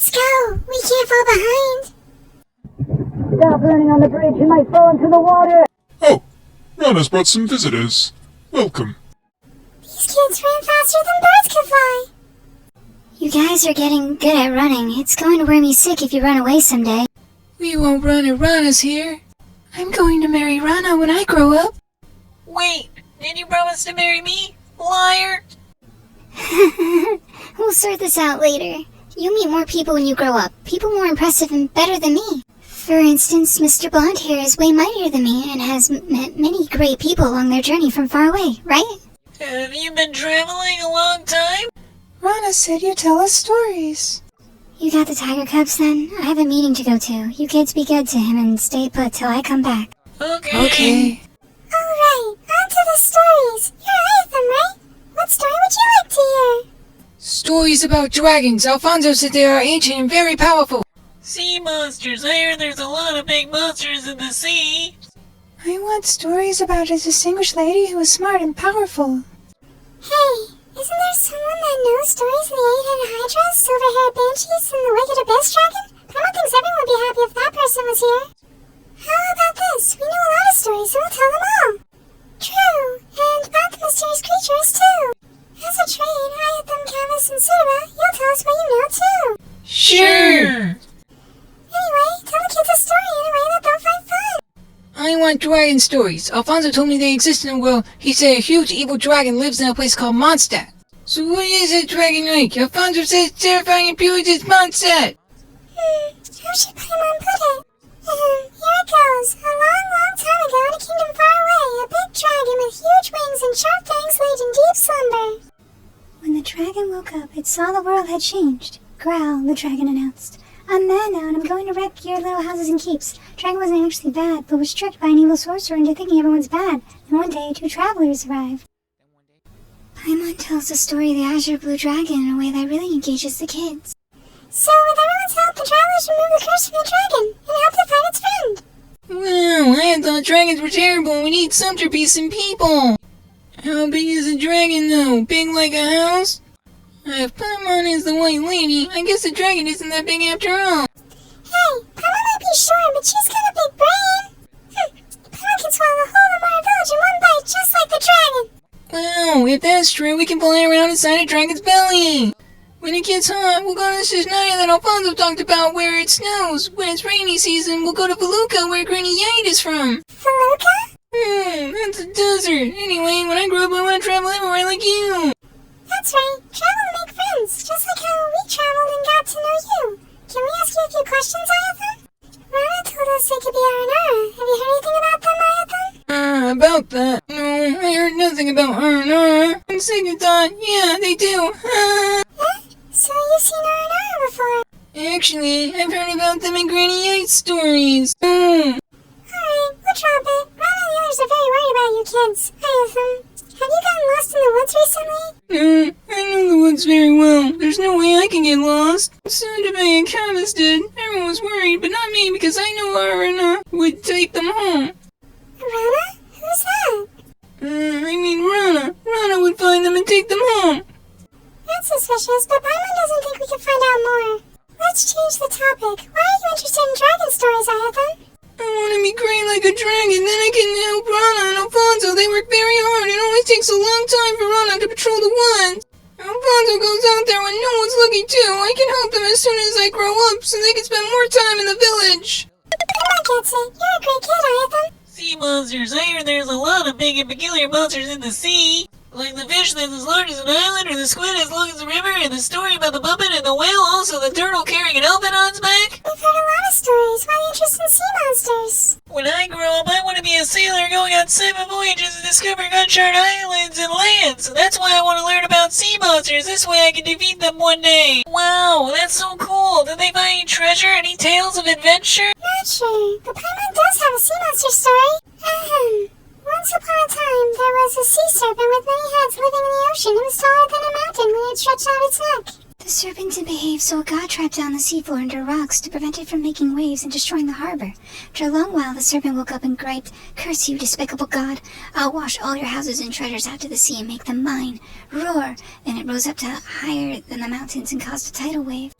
Let's go! We can't fall behind! Stop running on the bridge, you might fall into the water! Oh, Rana's brought some visitors. Welcome. These kids ran faster than birds could fly! You guys are getting good at running. It's going to wear me sick if you run away someday. We won't run if Rana's here. I'm going to marry Rana when I grow up. Wait, did you promise to marry me? Liar! We'll sort this out later. You'll meet more people when you grow up. People more impressive and better than me. For instance, Mr. Blonde-Hair is way mightier than me and has met many great people along their journey from far away, right? Have you been traveling a long time? Rana said you tell us stories. You got the tiger cubs then? I have a meeting to go to. You kids be good to him and stay put till I come back. Okay. Alright, on to the stories. You're Ethan, right? What story would you like to hear? Stories about dragons. Alfonso said they are ancient and very powerful. Sea monsters. I heard there's a lot of big monsters in the sea. I want stories about a distinguished lady who is smart and powerful. Hey, isn't there someone that knows stories of the eight-headed hydras, silver-haired banshees, and the wicked abyss dragon? Paimon thinks everyone would be happy if that person was here. How about this? We know a lot of stories, so we'll tell them all. True, and about the mysterious creatures, too. As a trade, I had them Canvas and Suba. You'll tell us what you know, too. Sure. Anyway, tell the kids a story in a way that they'll find fun. I want dragon stories. Alfonso told me they exist in the world. He said a huge evil dragon lives in a place called Mondstadt. So what is a dragon like? Alfonso says it's terrifying and pure as Mondstadt. How should Paimon put it? Here it goes. A long, long time ago in a kingdom far away, a big dragon with huge wings and sharp fangs laid in deep slumber. When the dragon woke up, it saw the world had changed. Growl, the dragon announced. I'm mad now, and I'm going to wreck your little houses and keeps. Dragon wasn't actually bad, but was tricked by an evil sorcerer into thinking everyone's bad. And one day, two travelers arrive. Paimon tells the story of the Azure Blue Dragon in a way that really engages the kids. So, with everyone's help, the travelers remove the curse from the dragon, and help to find its friend. Wow, I thought dragons were terrible. We need centerpiece and people. How big is a dragon, though? Big like a house? If Paimon is the white lady, I guess the dragon isn't that big after all. Hey, Paimon might be short, but she's got a big brain. Paimon can swallow the whole of our village in one bite, just like the dragon. Wow, if that's true, we can fly around inside a dragon's belly. When it gets hot, we'll go to the Shishnaya that Alfonso talked about where it snows. When it's rainy season, we'll go to Feluca where Granny Yate is from. Feluca? That's a desert. Anyway, when I grow up, I want to travel everywhere like you. That's right. Travel to make friends, just like how we traveled and got to know you. Can we ask you a few questions, Ayathon? Rana told us they could be Aranara. Have you heard anything about them, Ayathon? About that? No, I heard nothing about Aranara. On second thought, yeah, they do. Huh? So you've seen Aranara before? Actually, I've heard about them in Granny Yate's stories. Alright, we'll drop it. Rana and the others are very worried about you kids. Ayathon, have you gotten lost in the woods recently? No, I know the woods very well. There's no way I can get lost. Sundabe and Canvas did. Everyone was worried, but not me because I know Rana would take them home. Rana? Who's that? I mean Rana. Rana would find them and take them home. That's suspicious, but Paimon doesn't think we can find out more. Let's change the topic. Why are you interested in dragon stories, Ayathon? I want to be great like a dragon, then I can help Rana and Alfonso. They work very hard. It always takes a long time for Rana to patrol the woods. Alfonso goes out there when no one's looking too. I can help them as soon as I grow up so they can spend more time in the village. Paimon gets it. You're a great kid, Ayathon. Sea monsters. I hear there's a lot of big and peculiar monsters in the sea. Like the fish that's as large as an island, or the squid as long as a river, and the story about the puppet and the whale, also the turtle carrying an elephant on its back. We've heard a lot of stories. Why are you interested in sea monsters? When I grow up, I want to be a sailor going on 7 voyages and discovering uncharted islands and lands. So that's why I want to learn about sea monsters. This way I can defeat them one day. Wow, that's so cool. Did they find any treasure? Any tales of adventure? Not sure, but Paimon does have a sea monster story. Once upon a time, there was a sea serpent with many heads living in the ocean. It was taller than a mountain when it stretched out its neck. The serpent didn't behave, so God trapped down the seafloor under rocks to prevent it from making waves and destroying the harbor. After a long while, the serpent woke up and griped, "Curse you, despicable God! I'll wash all your houses and treasures out to the sea and make them mine. Roar!" Then it rose up to higher than the mountains and caused a tidal wave.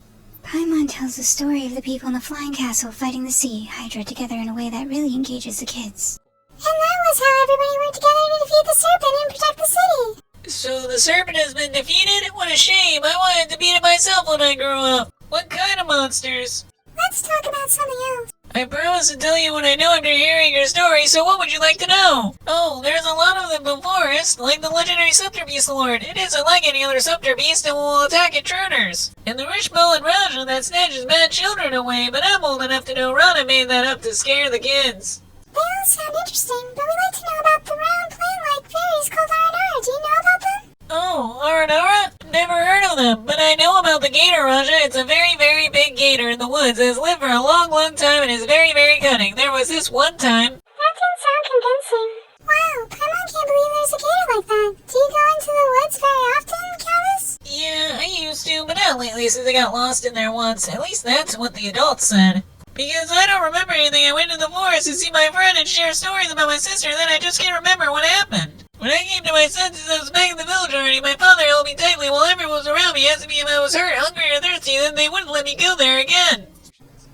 Paimon tells the story of the people in the flying castle fighting the sea Hydra together in a way that really engages the kids. And that was how everybody worked together to defeat the serpent and protect the city. So the serpent has been defeated? What a shame. I wanted to beat it myself when I grew up. What kind of monsters? Let's talk about something else. I promise to tell you what I know after hearing your story, so what would you like to know? Oh, there's a lot of them in the forest, like the legendary Scepter Beast Lord. It isn't like any other Scepter Beast and will attack intruders. And the Rishbo and Raja that snatches bad children away, but I'm old enough to know Rana made that up to scare the kids. They all sound interesting, but we'd like to know about the round plant-like fairies called Rana. Do you know about them? Oh, Aranara? Never heard of them, but I know about the gator, Raja. It's a very, very big gator in the woods that has lived for a long, long time and is very, very cunning. There was this one time... That didn't sound convincing. Wow, Paimon can't believe there's a gator like that. Do you go into the woods very often, Callus? Yeah, I used to, but not lately since I got lost in there once. At least that's what the adults said. Because I don't remember anything. I went to the forest to see my friend and share stories about my sister, then I just can't remember what happened. When I came to my senses, I was back in the village already. My father held me tightly while everyone was around me, asking me if I was hurt, hungry, or thirsty, then they wouldn't let me go there again.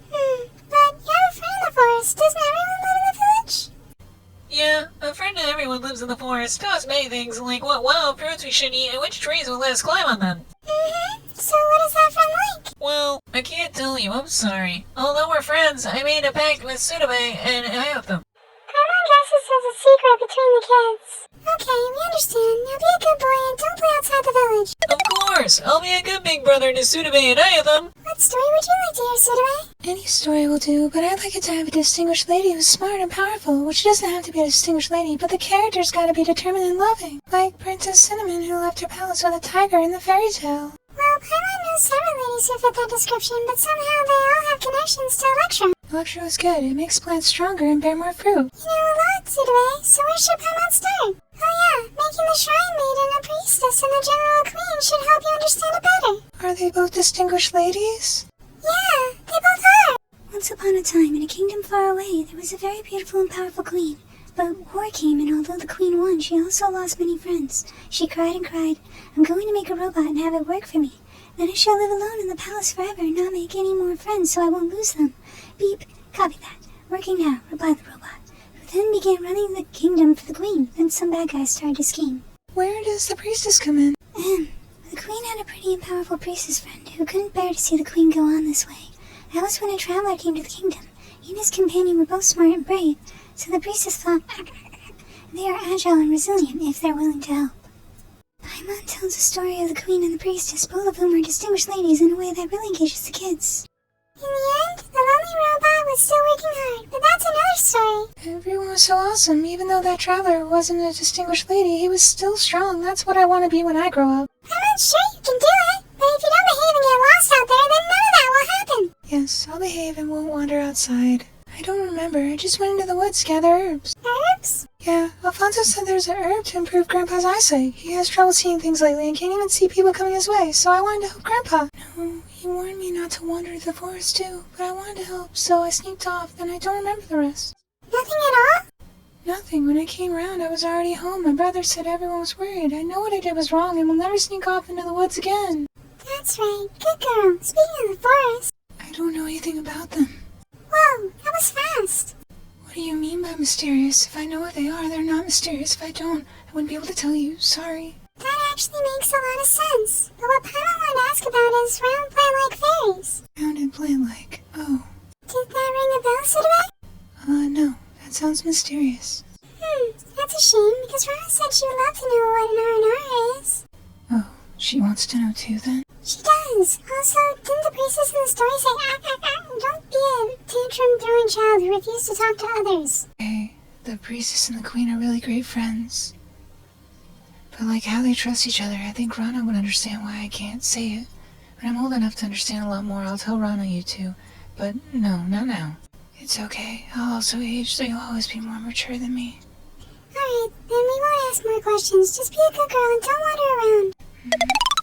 But you have a friend in the forest. Doesn't everyone live in the village? Yeah, a friend of everyone lives in the forest. Taught us many things, like what wild fruits we should eat and which trees will let us climb on them. So what is that friend like? Well, I can't tell you, I'm sorry. Although we're friends, I made a pact with Tsurume and Ayatham. Paimon guesses there's a secret between the kids. Okay, we understand. Now be a good boy and don't play outside the village. Of course, I'll be a good big brother to Tsurume and Ayatham. What story would you like to hear, Tsurume? Any story will do, but I'd like it to have a distinguished lady who's smart and powerful, which doesn't have to be a distinguished lady, but the character's gotta be determined and loving. Like Princess Cinnamon, who left her palace with a tiger in the fairy tale. Well, Paimon knows several ladies who fit that description, but somehow they all have connections to Electra. Electra is good. It makes plants stronger and bear more fruit. You know a lot, Tsurume, so where should Paimon start? Oh yeah, making the shrine maiden a priestess and the general queen should help you understand it better. Are they both distinguished ladies? Yeah, they both are. Once upon a time, in a kingdom far away, there was a very beautiful and powerful queen. But war came, and although the queen won, she also lost many friends. She cried and cried, "I'm going to make a robot and have it work for me. Then I shall live alone in the palace forever and not make any more friends so I won't lose them. Beep, copy that. Working now," replied the robot, who then began running the kingdom for the queen. Then some bad guys started to scheme. Where does the priestess come in? The queen had a pretty and powerful priestess friend who couldn't bear to see the queen go on this way. That was when a traveler came to the kingdom. He and his companion were both smart and brave, so the priestess thought, they are agile and resilient if they're willing to help. Paimon tells the story of the queen and the priestess, both of whom are distinguished ladies in a way that really engages the kids. In the end, the lonely robot was still working hard, but that's another story. Everyone was so awesome. Even though that traveler wasn't a distinguished lady, he was still strong. That's what I want to be when I grow up. I'm not sure you can do it, but if you don't behave and get lost out there, then none of that will happen. Yes, I'll behave and won't wander outside. I don't remember. I just went into the woods to gather herbs. Herbs? Yeah, Alfonso said there's a herb to improve Grandpa's eyesight. He has trouble seeing things lately and can't even see people coming his way, so I wanted to help Grandpa. No, he warned me not to wander the forest too, but I wanted to help, so I sneaked off, and I don't remember the rest. Nothing at all? Nothing. When I came round, I was already home. My brother said everyone was worried. I know what I did was wrong and will never sneak off into the woods again. That's right. Good girl. Speaking of the forest. I don't know anything about them. Whoa, that was fast. What do you mean by mysterious? If I know what they are, they're not mysterious. If I don't, I wouldn't be able to tell you. Sorry. That actually makes a lot of sense. But what Paimon wanted to ask about is round plant-like fairies. Round and plant-like. Oh. Did that ring a bell, Tsurume? No. That sounds mysterious. That's a shame, because Rana said she would love to know what an R&R is. Oh, she wants to know too, then? She does. Also, didn't the priestess in the story say, don't be a tantrum-throwing child who refused to talk to others? Okay, the priestess and the queen are really great friends. But like how they trust each other, I think Rana would understand why I can't say it. When I'm old enough to understand a lot more, I'll tell Rana you too. But no, not now. It's okay. I'll also age, so you'll always be more mature than me. Alright, then we won't ask more questions. Just be a good girl and don't wander around.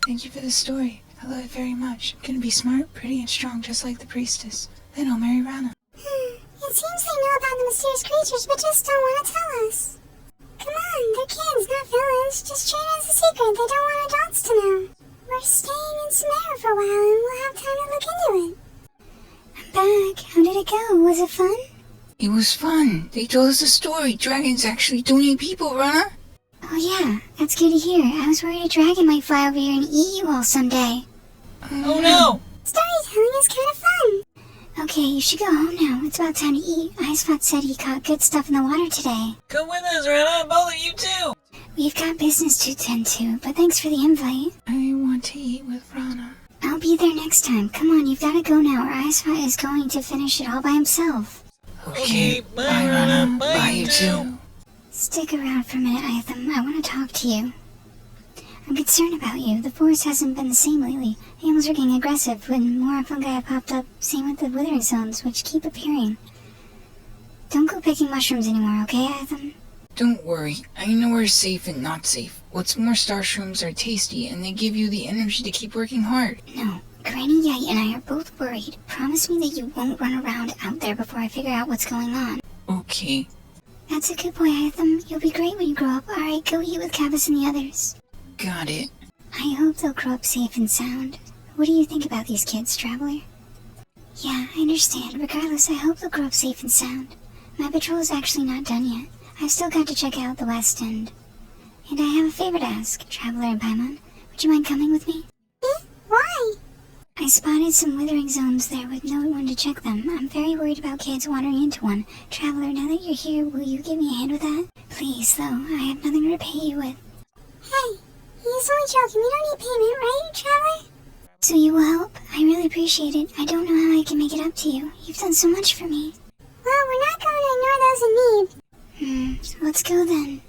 Thank you for the story. I love it very much. I'm gonna be smart, pretty, and strong just like the priestess. Then I'll marry Rana. It seems they know about the mysterious creatures, but just don't want to tell us. Come on, they're kids, not villains. Just treat it as a secret. They don't want adults to know. we're staying in Samara for a while and we'll have time to look into it. I'm back. How did it go? Was it fun? It was fun. They told us a story. Dragons actually don't eat people, Rana. Oh yeah, that's good to hear. I was worried a dragon might fly over here and eat you all someday. Oh no! Storytelling is kind of fun. Okay, you should go home now. It's about time to eat. Icespot said he caught good stuff in the water today. Come with us, Rana, both of you too! We've got business to attend to, but thanks for the invite. I want to eat with Rana. I'll be there next time. Come on, you've got to go now, or Icespot is going to finish it all by himself. Okay, bye Rana, bye you too. Stick around for a minute, Itham. I want to talk to you. I'm concerned about you. The forest hasn't been the same lately. Animals are getting aggressive when more fungi have popped up. Same with the withering zones, which keep appearing. Don't go picking mushrooms anymore, okay, Itham? Don't worry. I know where safe and not safe. What's more, star shrooms are tasty and they give you the energy to keep working hard. No. Granny Yite and I are both worried. Promise me that you won't run around out there before I figure out what's going on. Okay. That's a good boy, Itham. You'll be great when you grow up. Alright, go eat with Cavus and the others. Got it. I hope they'll grow up safe and sound. What do you think about these kids, Traveler? Yeah, I understand. Regardless, I hope they'll grow up safe and sound. My patrol is actually not done yet. I've still got to check out the West End. And I have a favor to ask, Traveler and Paimon. Would you mind coming with me? Why? I spotted some withering zones there with no one to check them. I'm very worried about kids wandering into one. Traveler, now that you're here, will you give me a hand with that? Please, though, I have nothing to repay you with. Hey, he's only joking. We don't need payment, right, Traveler? So you will help? I really appreciate it. I don't know how I can make it up to you. You've done so much for me. Well, we're not going to ignore those in need. Let's go then.